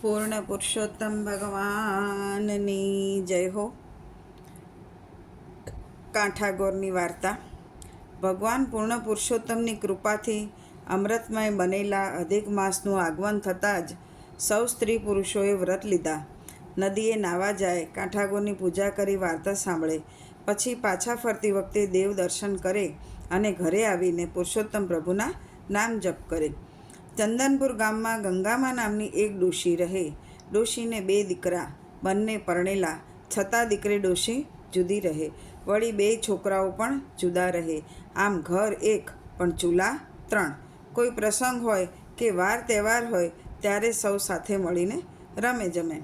પૂર્ણ પુરુષોત્તમ ભગવાનની જય હો. કાંઠાગોરની વાર્તા. ભગવાન પૂર્ણ પુરુષોત્તમની કૃપાથી અમૃતમય બનેલા અધિક માસનું આગમન થતાં જ સૌ સ્ત્રી પુરુષોએ વ્રત લીધા. નદીએ નાવા જાય, કાંઠાગોરની પૂજા કરી વાર્તા સાંભળે, પછી પાછા ફરતી વખતે દેવ દર્શન કરે અને ઘરે આવીને પુરુષોત્તમ પ્રભુના નામ જપ કરે. ચંદનપુર ગામમાં ગંગામા નામની એક ડોશી રહે. ડોશીને 2 દીકરા, બંને પરણેલા, છતાં દીકરી ડોશી જુદી રહે. વળી 2 છોકરાઓ પણ જુદા રહે. આમ ઘર એક પણ ચૂલા 3. કોઈ પ્રસંગ હોય કે વાર તહેવાર હોય ત્યારે સૌ સાથે મળીને રમે જમે.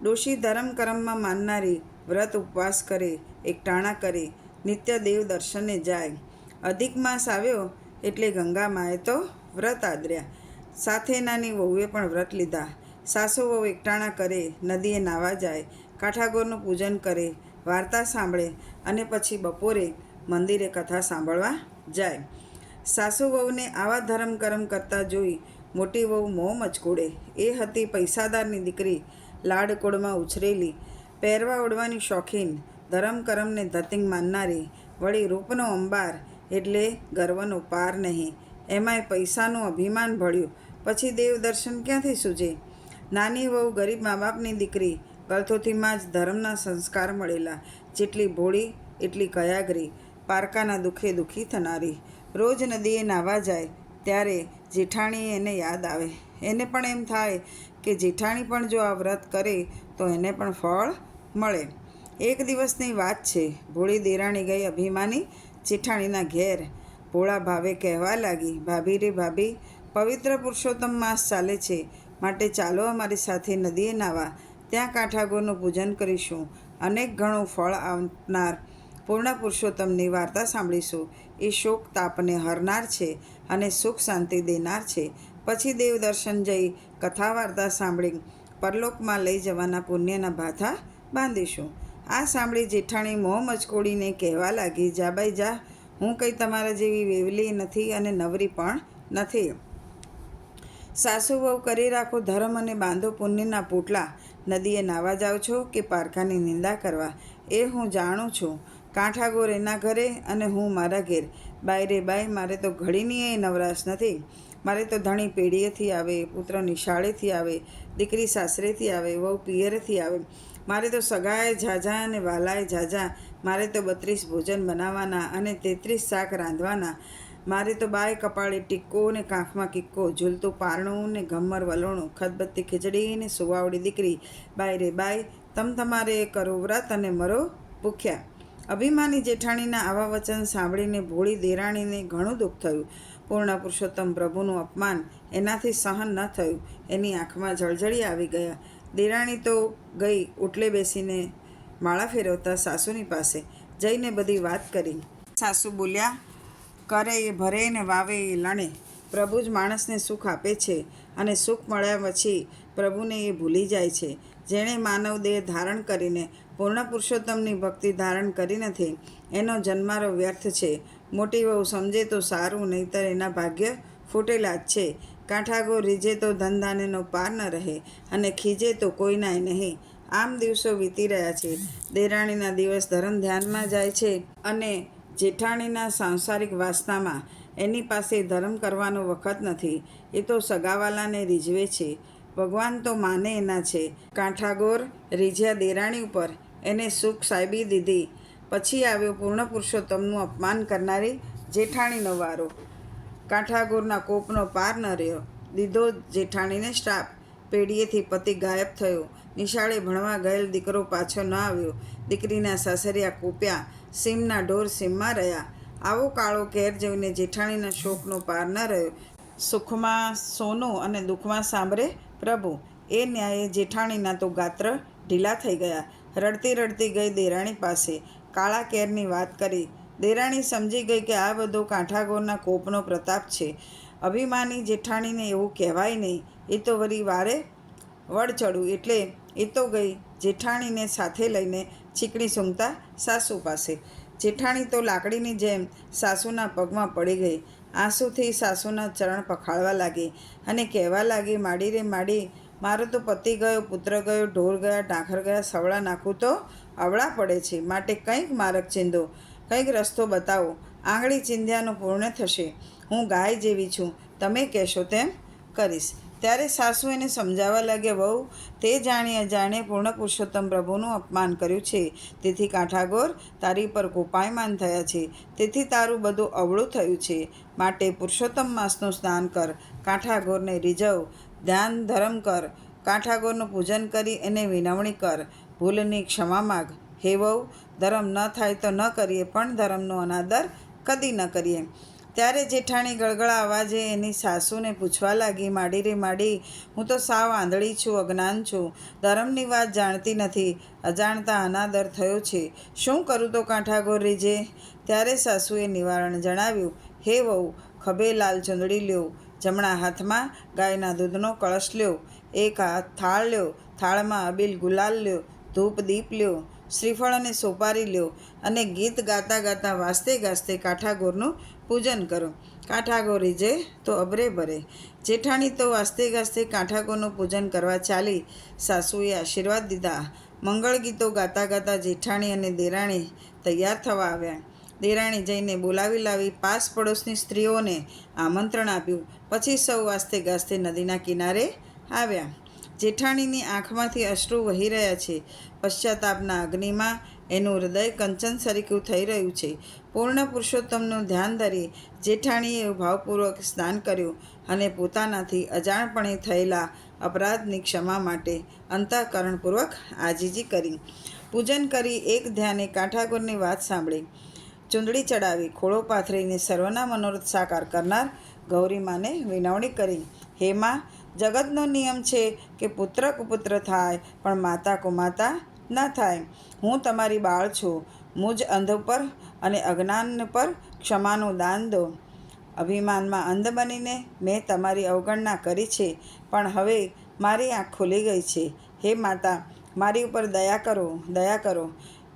ડોશી ધર્મ કર્મમાં માનનારી, વ્રત ઉપવાસ કરે, એકટાણા કરે, નિત્ય દેવ દર્શને જાય. અધિક માસ આવ્યો એટલે ગંગામાએ તો વ્રત આદર્યા. સાથે નાની વહુએ પણ વ્રત લીધા. સાસુ વહુ એકટાણા કરે, નદીએ નાવા જાય, કાંઠાગોરનું પૂજન કરે, વાર્તા સાંભળે અને પછી બપોરે મંદિરે કથા સાંભળવા જાય. સાસુ વહુને આવા ધર્મ કર્મ કરતા જોઈ મોટી વહુ મોં મચકોડે. એ હતી પૈસાદારની દીકરી, લાડકોડમાં ઉછરેલી, પહેરવા ઓઢવાની શોખીન, ધર્મ કર્મને ધતિંગ માનનારી, વળી રૂપનો અંબાર એટલે ગર્વનો પાર નહીં. એમાંય પૈસાનું અભિમાન ભળ્યું, પછી દેવ દર્શન ક્યાંથી સૂજે? નાની વહુ ગરીબ મા બાપની દીકરી, ગળથોથીમાં જ ધર્મના સંસ્કાર મળેલા, જેટલી ભોળી એટલી કયાગરી, પારકાના દુઃખે દુઃખી થનારી. રોજ નદીએ નાવા જાય ત્યારે જેઠાણી એને યાદ આવે. એને પણ એમ થાય કે જેઠાણી પણ જો આ વ્રત કરે તો એને પણ ફળ મળે. એક દિવસની વાત છે. ભોળી દેરાણી ગઈ અભિમાની જેઠાણીના ઘેર. ભોળા ભાવે કહેવા લાગી, ભાભી રે ભાભી, પવિત્ર પુરુષોત્તમ માસ ચાલે છે, માટે ચાલો અમારી સાથે નદીએ નાવા. ત્યાં કાંઠાગોરનું પૂજન કરીશું, અનેક ઘણું ફળ આપનાર પૂર્ણ પુરુષોત્તમની વાર્તા સાંભળીશું. એ શોક તાપને હરનાર છે અને સુખ શાંતિ દેનાર છે. પછી દેવ દર્શન જઈ કથા વાર્તા સાંભળી પરલોકમાં લઈ જવાના પુણ્યના ભાથા બાંધીશું. આ સાંભળી જેઠાણી મોં મચકોડીને કહેવા લાગી, જા બાઈ જા, હું કંઈ તમારા જેવી વેવલી નથી અને નવરી પણ નથી. સાસુ વહુ કરી રાખો ધર્મ અને બાંધો પુણ્યના પોટલા. નદીએ નાવા જાઓ છો કે પારકાની નિંદા કરવા, એ હું જાણું છું. કાંઠાગોર એના ઘરે અને હું મારા ઘેર. બાઈ રે બાઈ, મારે તો ઘડીની એ નવરાશ નથી. મારે તો ધણી પેઢીએથી આવે, પુત્ર નિશાળેથી આવે, દીકરી સાસરેથી આવે, વહુ પિયરેથી આવે. મારે તો સગાએ ઝાઝા અને વાલાએ ઝાઝા. મારે તો 32 ભોજન બનાવવાના અને 33 શાક રાંધવાના. મારે તો બાય કપાળે ટીક્કો ને કાંખમાં કિક્કો, ઝૂલતું પારણું ને ઘમ્મર વલોણું, ખદબત્તી ખીચડી ને સુવાવડી દીકરી. બાઈ રે બાઈ, તમારે કરો વ્રત અને મરો ભૂખ્યા. અભિમાની જેઠાણીના આવા વચન સાંભળીને ભોળી દેરાણીને ઘણું દુઃખ થયું. પૂર્ણ પુરુષોત્તમ પ્રભુનું અપમાન એનાથી સહન ન થયું. એની આંખમાં જળજળી આવી ગયા. દેરાણી તો ગઈ ઓટલે બેસીને માળા ફેરવતા સાસુની પાસે જઈને બધી વાત કરી. સાસુ બોલ્યા, કરે એ ભરે ને વાવે એ લણે. પ્રભુ જ માણસને સુખ આપે છે અને સુખ મળ્યા પછી પ્રભુને એ ભૂલી જાય છે. જેણે માનવ દેહ ધારણ કરીને પૂર્ણ પુરુષોત્તમની ભક્તિ ધારણ કરી નથી, એનો જન્મારો વ્યર્થ છે. મોટી વહુ સમજે તો સારું, નહીંતર એના ભાગ્ય ફૂટેલા જ છે. કાંઠાગોર રીઝે તો ધનધાન્યનો પાર ન રહે અને ખીજે તો કોઈનાય નહીં. આમ દિવસો વીતી રહ્યા છે. દેરાણીના દિવસ ધર્મ ધ્યાનમાં જાય છે અને જેઠાણીના સાંસારિક વાસનામાં. એની પાસે ધર્મ કરવાનો વખત નથી. એ તો સગાવાલાને રીઝવે છે. ભગવાન તો માને એના છે. કાંઠાગોર રીઝ્યા દેરાણી ઉપર, એને સુખ સાહેબી દીધી. પછી આવ્યો પૂર્ણ પુરુષોત્તમનું અપમાન કરનારી જેઠાણીનો વારો. કાંઠાગોરના કોપનો પાર ન રહ્યો. દીધો જેઠાણીને શ્રાપ. પેઢીએથી પતિ ગાયબ થયો. નિશાળે ભણવા ગયેલ દીકરો પાછો ન આવ્યો. દીકરીના સાસરિયા કોપ્યા. સીમના ઢોર સીમમાં રહ્યા. આવો કાળો કેર જોઈને જેઠાણીના શોકનો પાર ન રહ્યો. સુખમાં સોનું અને દુઃખમાં સાંભળે પ્રભુ. એ ન્યાયે જેઠાણીના તો ગાત્ર ઢીલા થઈ ગયા. રડતી રડતી ગઈ દેરાણી પાસે. કાળા કેરની વાત કરી. દેરાણી સમજી ગઈ કે આ બધો કાંઠાગોરના કોપનો પ્રતાપ છે. અભિમાની જેઠાણીને એવું કહેવાય નહીં. એ તો વળી વારે વડ ચડું એટલે એ તો ગઈ જેઠાણીને સાથે લઈને ચીકણી સૂંઘતા સાસુ પાસે. જેઠાણી તો લાકડીની જેમ સાસુના પગમાં પડી ગઈ. આંસુથી સાસુના ચરણ પખાળવા લાગી અને કહેવા લાગી, માડી રે માડી, મારો તો પતિ ગયો, પુત્ર ગયો, ઢોર ગયા, ઢાંખર ગયા, સવડા નાખું તો અવળા પડે છે. માટે કંઈક માર્ગ ચીંધો, કંઈક રસ્તો બતાવો. આંગળી ચીંધ્યાનું પૂર્ણ થશે. હું ગાય જેવી છું, તમે કહેશો તેમ કરીશ. ત્યારે સાસુ એને સમજાવવા લાગ્યા, વહુ, તે જાણી અજાણે પૂર્ણ પુરુષોત્તમ પ્રભુનું અપમાન કર્યું છે. તેથી કાંઠાગોર તારી પર કોપાયમાન થયા છે. તેથી તારું બધું અવળું થયું છે. માટે પુરુષોત્તમ માસનું સ્નાન કર, કાંઠાગોરને રીઝવ, ધ્યાન ધર્મ કર, કાંઠાગોરનું પૂજન કરી એને વિનવણી કર, ભૂલની ક્ષમા માગ. હે વહુ, ધર્મ ન થાય તો ન કરીએ, પણ ધર્મનો અનાદર કદી ન કરીએ. ત્યારે જેઠાણી ગળગળા અવાજે એની સાસુને પૂછવા લાગી, માડી રે માડી, હું તો સાવ આંધળી છું, અજ્ઞાન છું, ધર્મની વાત જાણતી નથી, અજાણતા અનાદર થયો છે. શું કરું તો કાંઠાગોર રીજે? ત્યારે સાસુએ નિવારણ જણાવ્યું, હે વહુ, ખભે લાલ ચૂંદડી લ્યો, જમણા હાથમાં ગાયના દૂધનો કળશ લ્યો, એક હાથ થાળ લ્યો, થાળમાં અબીલ ગુલાલ લ્યો, ધૂપ દીપ લ્યો, શ્રીફળ અને સોપારી લ્યો, અને ગીત ગાતા ગાતા વાસ્તે ગાસ્તે કાંઠાગોરનું પૂજન કરો. કાંઠાગોર રીજે તો અબરે ભરે. જેઠાણી તો વાસ્તે ગાસ્તે કાંઠાગોરનું પૂજન કરવા ચાલી. સાસુએ આશીર્વાદ દીધા. મંગળ ગીતો ગાતા ગાતા જેઠાણી અને દેરાણી તૈયાર થવા આવ્યા. દેરાણી જઈને બોલાવી લાવી પાસ પડોશની સ્ત્રીઓને આમંત્રણ આપ્યું. પછી સૌ વાસ્તે ગાસ્તે નદીના કિનારે આવ્યા. જેઠાણીની આંખમાંથી અશ્રુ વહી રહ્યા છે. પશ્ચાતાપના અગ્નિમાં એનું હૃદય કંચન સરીખું થઈ રહ્યું છે. પૂર્ણ પુરુષોત્તમનું ધ્યાન ધરી જેઠાણીએ ભાવપૂર્વક સ્નાન કર્યું અને પોતાનાથી અજાણપણે થયેલા અપરાધની ક્ષમા માટે અંતઃકરણપૂર્વક આજીજી કરી. પૂજન કરી એક ધ્યાને કાંઠાગોરની વાત સાંભળી. ચૂંદડી ચડાવી, ખોળો પાથરીને સર્વના મનોરથ સાકાર કરનાર ગૌરીમાને વિનવણી કરી. હે માં, જગતનો નિયમ છે કે પુત્ર કુપુત્ર થાય, પણ માતા કુમાતા ન થાય. હું તમારી બાળ છું. મુજ અંધ પર અને અજ્ઞાન પર ક્ષમાનું દાન દો. અભિમાનમાં અંધ બનીને મેં તમારી અવગણના કરી છે, પણ હવે મારી આંખ ખુલી ગઈ છે. હે માતા, મારી ઉપર દયા કરો, દયા કરો.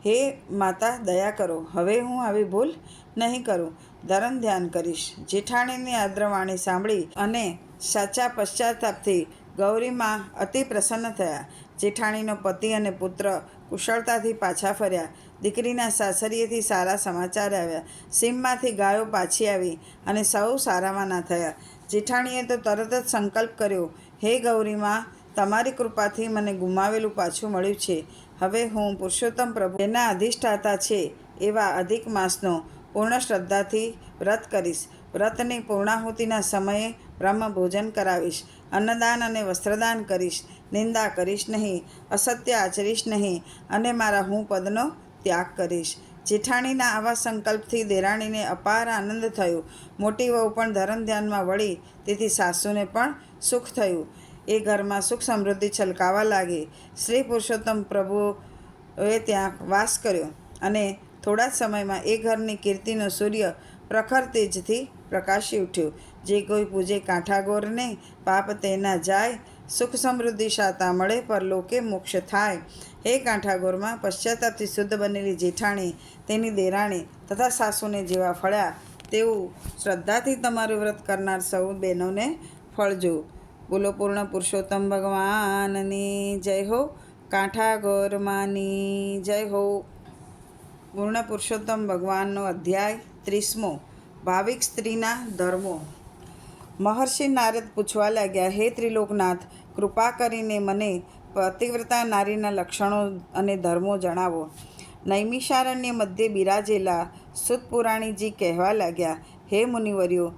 હે માતા, દયા કરો. હવે હું આવી ભૂલ નહીં કરું, ધર્મ ધ્યાન કરીશ. જેઠાણીની આદ્રવાણી સાંભળી અને સાચા પશ્ચાતાપથી ગૌરીમાં અતિ પ્રસન્ન થયા. જેઠાણીનો પતિ અને પુત્ર કુશળતાથી પાછા ફર્યા. દીકરીના સાસરીએથી સારા સમાચાર આવ્યા. સીમમાંથી ગાયો પાછી આવી અને સૌ સારાવાના થયા. જેઠાણીએ તો તરત જ સંકલ્પ કર્યો, હે ગૌરીમાં, તમારી કૃપાથી મને ગુમાવેલું પાછું મળ્યું છે. હવે હું પુરુષોત્તમ પ્રભુ જેના અધિષ્ઠાતા છે એવા અધિક માસનો પૂર્ણ શ્રદ્ધાથી વ્રત કરીશ. વ્રતની પૂર્ણાહુતિના સમયે બ્રહ્મ ભોજન કરાવીશ. અન્નદાન અને વસ્ત્રદાન કરીશ. નિંદા કરીશ નહીં, અસત્ય આચરીશ નહીં, અને મારા હું પદનો ત્યાગ કરીશ. જેઠાણીના આવા સંકલ્પથી દેરાણીને અપાર આનંદ થયો. મોટી વહુ પણ ધર્મ ધ્યાનમાં વળી, તેથી સાસુને પણ સુખ થયું. એ ઘરમાં સુખ સમૃદ્ધિ છલકાવા લાગી. શ્રી પુરુષોત્તમ પ્રભુએ ત્યાં વાસ કર્યો અને થોડા જ સમયમાં એ ઘરની કીર્તિનો સૂર્ય પ્રખર તેજથી પ્રકાશી ઉઠ્યો. જે કોઈ પૂજે કાંઠાગોરને પાપ તેના જાય, સુખ સમૃદ્ધિ શાતા મળે, પર લોકે મોક્ષ થાય. હે કાંઠાગોરમાં પશ્ચાતાપથી શુદ્ધ બનેલી જેઠાણી, તેની દેરાણી તથા સાસુને જેવા ફળ્યા, તેવું શ્રદ્ધાથી તમારું વ્રત કરનાર સૌ બહેનોને ફળજો. બોલો પૂર્ણ પુરુષોત્તમ ભગવાનની જય હો. કાંઠાગોરમાની જય હો. પૂર્ણ પુરુષોત્તમ ભગવાનનો અધ્યાય 30મો. ભાવિક સ્ત્રીના ધર્મો. મહર્ષિ નારદ પૂછવા લાગ્યા, હે ત્રિલોકનાથ, કૃપા કરીને મને પતિવ્રતા નારીના લક્ષણો અને ધર્મો જણાવો. નૈમિષારણ્ય મધ્યે બિરાજેલા સુતપુરાણીજી કહેવા લાગ્યા, હે મુનિવર્યો,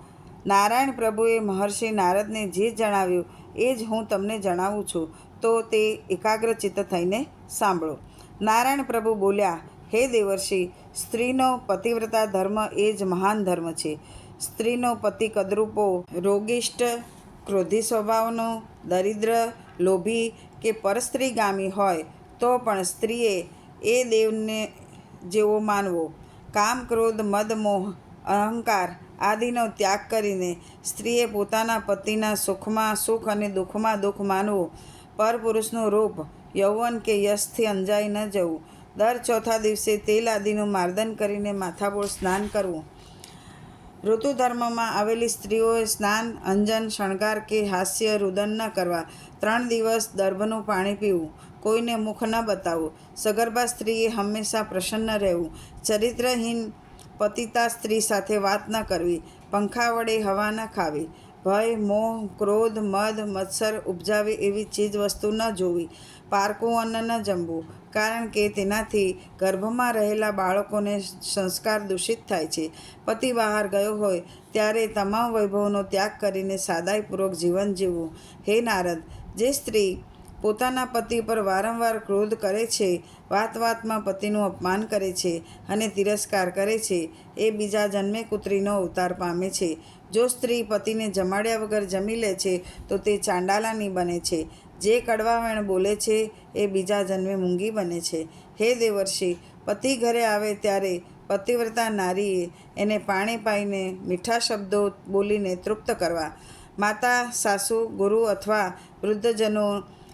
નારાયણ પ્રભુએ મહર્ષિ નારદને જે જણાવ્યું એ જ હું તમને જણાવું છું, તો તે એકાગ્રચિત્ત થઈને સાંભળો. નારાયણ પ્રભુ બોલ્યા, હે દેવર્ષિ, સ્ત્રીનો પતિવ્રતા ધર્મ એ જ મહાન ધર્મ છે. સ્ત્રીનો પતિ કદરૂપો, રોગિષ્ટ, ક્રોધી સ્વભાવનો, દરિદ્ર, લોભી કે પરસ્ત્રીગામી હોય તો પણ સ્ત્રીએ એ દેવને જેવો માનવો. કામ, ક્રોધ, મદ, મોહ, અહંકાર આદિનો ત્યાગ કરીને સ્ત્રીએ પોતાના પતિના સુખમાં સુખ અને દુઃખમાં દુઃખ માનવું. પરપુરુષનું રૂપ, યૌવન કે યશથી અંજાઈ ન જવું. દર ચોથા દિવસે તેલ આદિનું માર્દન કરીને માથાબોળ સ્નાન કરવું. ઋતુધર્મમાં આવેલી સ્ત્રીઓએ સ્નાન, અંજન, શણગાર કે હાસ્ય રુદન ન કરવા. 3 દિવસ દર્ભનું પાણી પીવું. કોઈને મુખ ન બતાવવું. સગર્ભા સ્ત્રીએ હંમેશા પ્રસન્ન રહેવું. ચરિત્રહીન પતિતા સ્ત્રી સાથે વાત ન કરવી. પંખા વડે હવા ન ખાવી. ભય, મોહ, ક્રોધ, મદ, મત્સર ઉપજાવે એવી ચીજવસ્તુ ન જોવી. પારકું અન્ન ન જમવું, કારણ કે તેનાથી ગર્ભમાં રહેલા બાળકોને સંસ્કાર દૂષિત થાય છે. પતિ બહાર ગયો હોય ત્યારે તમામ વૈભવનો ત્યાગ કરીને સાદાઈપૂર્વક જીવન જીવવું. હે નારદ, જે સ્ત્રી પોતાના પતિ પર વારંવાર ક્રોધ કરે છે, વાત વાતમાં પતિનું અપમાન કરે છે અને તિરસ્કાર કરે છે, એ બીજા જન્મે કૂતરીનો અવતાર પામે છે. જો સ્ત્રી પતિને જમાડ્યા વગર જમી લે છે તો તે ચાંડાલાની બને છે. જે કડવા વેણ બોલે છે એ બીજા જન્મે મૂંગી બને છે. હે દેવર્ષિ, પતિ ઘરે આવે ત્યારે પતિવ્રતા નારીએ એને પાણી પાઈને મીઠા શબ્દો બોલીને તૃપ્ત કરવા. માતા, સાસુ, ગુરુ અથવા વૃદ્ધજનો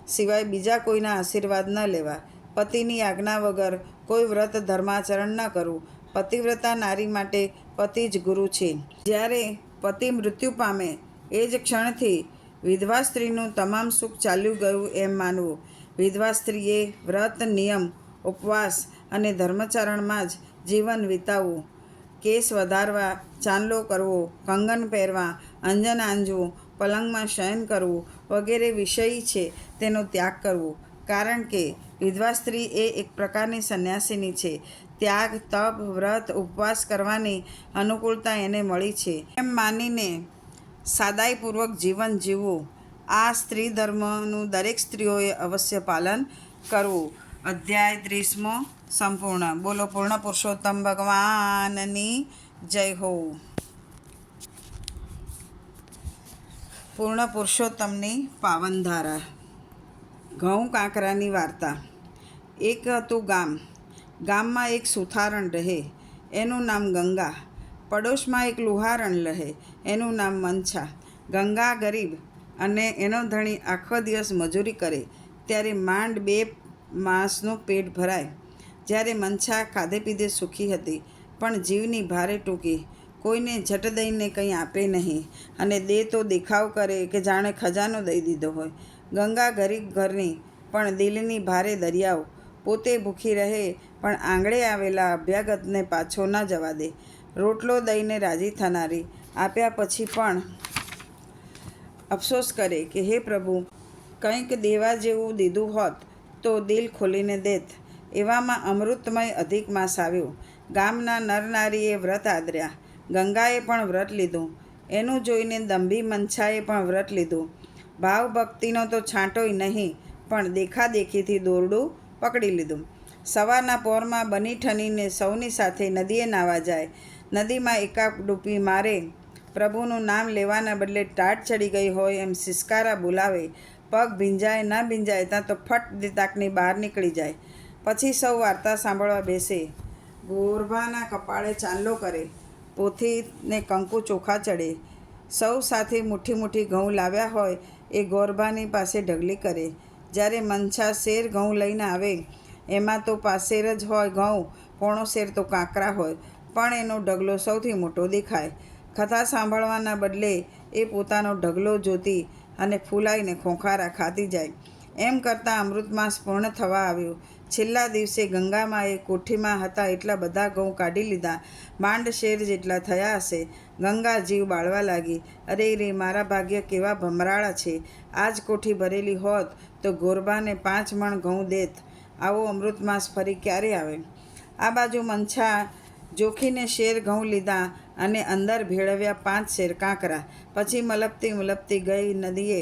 સિવાય બીજા કોઈના આશીર્વાદ ન લેવા. પતિની આજ્ઞા વગર કોઈ વ્રત ધર્માચરણ ન કરવું. પતિવ્રતા નારી માટે પતિ જ ગુરુ છે. જ્યારે પતિ મૃત્યુ પામે એ જ ક્ષણથી વિધવા સ્ત્રીનું તમામ સુખ ચાલ્યું ગયું એમ માનવું. વિધવા સ્ત્રીએ વ્રત, નિયમ, ઉપવાસ અને ધર્મચારણમાં જ જીવન વિતાવવું. કેસ વધારવા, ચાંદલો કરવો, કંગન પહેરવા, અંજન આંજવું, પલંગમાં શયન કરવું વગેરે વિષયી છે તેનો ત્યાગ કરવો. કારણ કે વિધવા સ્ત્રી એ એક પ્રકારની સંન્યાસિની છે. ત્યાગ, તપ, વ્રત, ઉપવાસ કરવાની અનુકૂળતા એને મળી છે એમ માનીને સાદાઈપૂર્વક જીવન જીવવું. આ સ્ત્રી ધર્મનું દરેક સ્ત્રીઓએ અવશ્ય પાલન કરવું. અધ્યાય 30મો સંપૂર્ણ. બોલો પૂર્ણ પુરુષોત્તમ ભગવાનની જય હો. પૂર્ણ પુરુષોત્તમની પાવનધારા. ઘઉં કાંકરાની વાર્તા. એક હતું ગામ. ગામમાં એક સુથારણ રહે, એનું નામ ગંગા. પડોશમાં એક લુહારણ રહે, એનું નામ મંછા. ગંગા ગરીબ અને એનો ધણી આખો દિવસ મજૂરી કરે ત્યારે માંડ 2 માસનું પેટ ભરાય. જ્યારે મંછા ખાધે પીધે સુખી હતી, પણ જીવની ભારે ટૂંકી. કોઈને ઝટ દઈને કંઈ આપે નહીં અને દે તો દેખાવ કરે કે જાણે ખજાનો દઈ દીધો હોય. ગંગા ગરીબ ઘરની પણ દિલની ભારે દરિયાઓ. પોતે ભૂખી રહે પણ આંગળે આવેલા અભ્યાગતને પાછો ન જવા દે. રોટલો દઈને રાજી થનારી, આપ્યા પછી પણ અફસોસ કરે કે હે પ્રભુ, કંઈક દેવા જેવું દીધું હોત તો દિલ ખોલીને દેત. એવામાં અમૃતમય અધિક માસ આવ્યો. ગામના નરનારીએ વ્રત આદર્યા. ગંગાએ પણ વ્રત લીધું. એનું જોઈને દંભી મંછાએ પણ વ્રત લીધું. ભાવ ભક્તિનો તો છાંટોય નહીં, પણ દેખાદેખીથી દોરડું પકડી લીધું. સવારના પોરમાં બની ઠનીને સૌની સાથે નદીએ નાહવા જાય. નદીમાં એકાક ડૂબકી મારે. પ્રભુનું નામ લેવાના બદલે ટાઢ ચડી ગઈ હોય એમ સિસકારા બોલાવે. પગ ભીંજાય ન ભીંજાય ત્યાં તો ફટ દેતાકની બહાર નીકળી જાય. પછી સૌ વાર્તા સાંભળવા બેસે. ગોરભાના કપાળે ચાંદલો કરે. પોથીને કંકુ ચોખા ચડે. સૌ સાથે મુઠ્ઠી મુઠ્ઠી ઘઉં લાવ્યા હોય એ ગોરભાની પાસે ઢગલી કરે. જ્યારે મંછા શેર ઘઉં લઈને આવે, એમાં તો પાસેર જ હોય ઘઉં, પોણો શેર તો કાંકરા હોય, પણ એનો ઢગલો સૌથી મોટો દેખાય. કથા સાંભળવાના બદલે એ પોતાનો ઢગલો જોતી અને ફૂલાઈને ખોંખારા ખાતી જાય. એમ કરતાં અમૃતમાસ પૂર્ણ થવા આવ્યો. છેલ્લા દિવસે ગંગામાએ કોઠીમાં હતા એટલા બધા ઘઉં કાઢી લીધા. માંડ શેર જેટલા થયા હશે. ગંગા જીવ બાળવા લાગી. અરે રે, મારા ભાગ્ય કેવા ભમરાળા છે! આ જ કોઠી ભરેલી હોત તો ગોરબાને 5 મણ ઘઉં દેત. આવો અમૃતમાસ ફરી ક્યારે આવે? આ બાજુ મંછા જોખીને શેર ઘઉં લીધા અને અંદર ભેળવ્યા 5 શેર કાંકરા. પછી મલપતી ગઈ નદીએ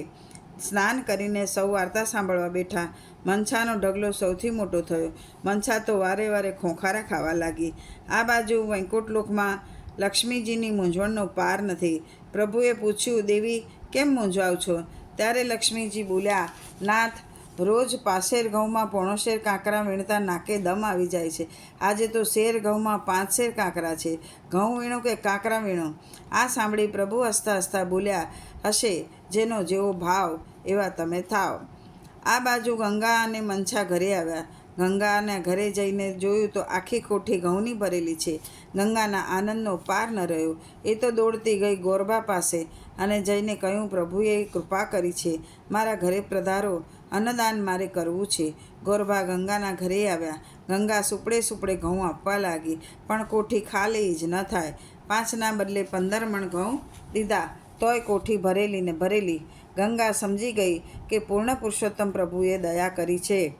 સ્નાન કરીને સૌ વાર્તા સાંભળવા બેઠા. મંછાનો ઢગલો સૌથી મોટો થયો. મંછા તો વારે વારે ખોંખારા ખાવા લાગી. આ બાજુ વૈકુંઠલોકમાં લક્ષ્મીજીની મૂંઝવણનો પાર નથી. પ્રભુએ પૂછ્યું, દેવી કેમ મૂંઝાવ છો? ત્યારે લક્ષ્મીજી બોલ્યા, નાથ, રોજ પાસેર ઘઉંમાં પોણો શેર કાંકરા વીણતા નાકે દમ આવી જાય છે. આજે તો શેર ઘઉંમાં 5 શેર કાંકરા છે. ઘઉં વીણો કે કાંકરા વીણો? આ સાંભળી પ્રભુ હસતા હસતા બોલ્યા, હશે જેનો જેવો ભાવ એવા તમે થાવ. આ બાજુ ગંગા અને મંછા ઘરે આવ્યા. ગંગાના ઘરે જઈને જોયું તો આખી કોઠી ઘઉંની ભરેલી છે. ગંગાના આનંદનો પાર ન રહ્યો. એ તો દોડતી ગઈ ગોરબા પાસે અને જઈને કહ્યું, પ્રભુએ કૃપા કરી છે, મારા ઘરે પધારો, અન્નદાન મારે કરવું છે. ગોરબા ગંગાના ઘરે આવ્યા. ગંગા સુપડે સુપડે ઘઉં આપવા લાગી, પણ કોઠી ખાલી જ ન થાય. 5ના બદલે 15 મણ ઘઉં દીધા, તોય કોઠી ભરેલી ને ભરેલી. ગંગા સમજી ગઈ કે પૂર્ણ પુરુષોત્તમ પ્રભુએ દયા કરી છે.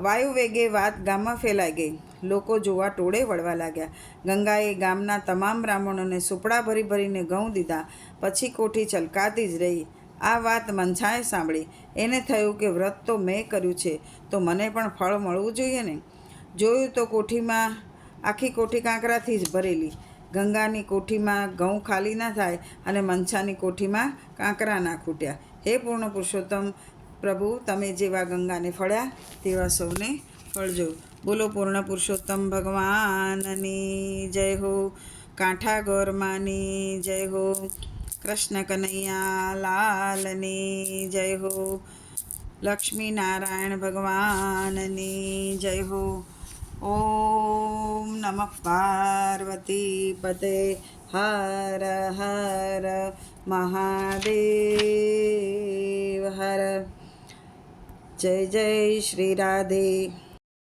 વાયુ વેગે વાત ગામમાં ફેલાઈ ગઈ. લોકો જોવા ટોળે વળવા લાગ્યા. ગંગાએ ગામના તમામ બ્રાહ્મણોને સુપડા ભરી ભરીને ઘઉં દીધા. પછી કોઠી છલકાતી જ રહી. આ વાત મનસાએ સાંભળી. એને થયું કે વ્રત તો મેં કર્યું છે, તો મને પણ ફળ મળવું જોઈએ ને. જોયું તો આખી કોઠી કાંકરાથી જ ભરેલી. ગંગાની કોઠીમાં ઘઉં ખાલી ના થાય અને મનસાની કોઠીમાં કાંકરા ના ખૂટ્યા. હે પૂર્ણ પુરુષોત્તમ પ્રભુ, તમે જેવા ગંગાને ફળ્યા તેવા સૌને ફળજો. બોલો પૂર્ણ પુરુષોત્તમ ભગવાનની જય હો. કાંઠા ગોરમાની જય હો. કૃષ્ણ કનૈયા લાલની જય હો. લક્ષ્મી નારાયણ ભગવાનની જય હો. ઓમ નમઃ પાર્વતી પતે. હર હર મહાદેવ હર. જય જય શ્રી રાધે.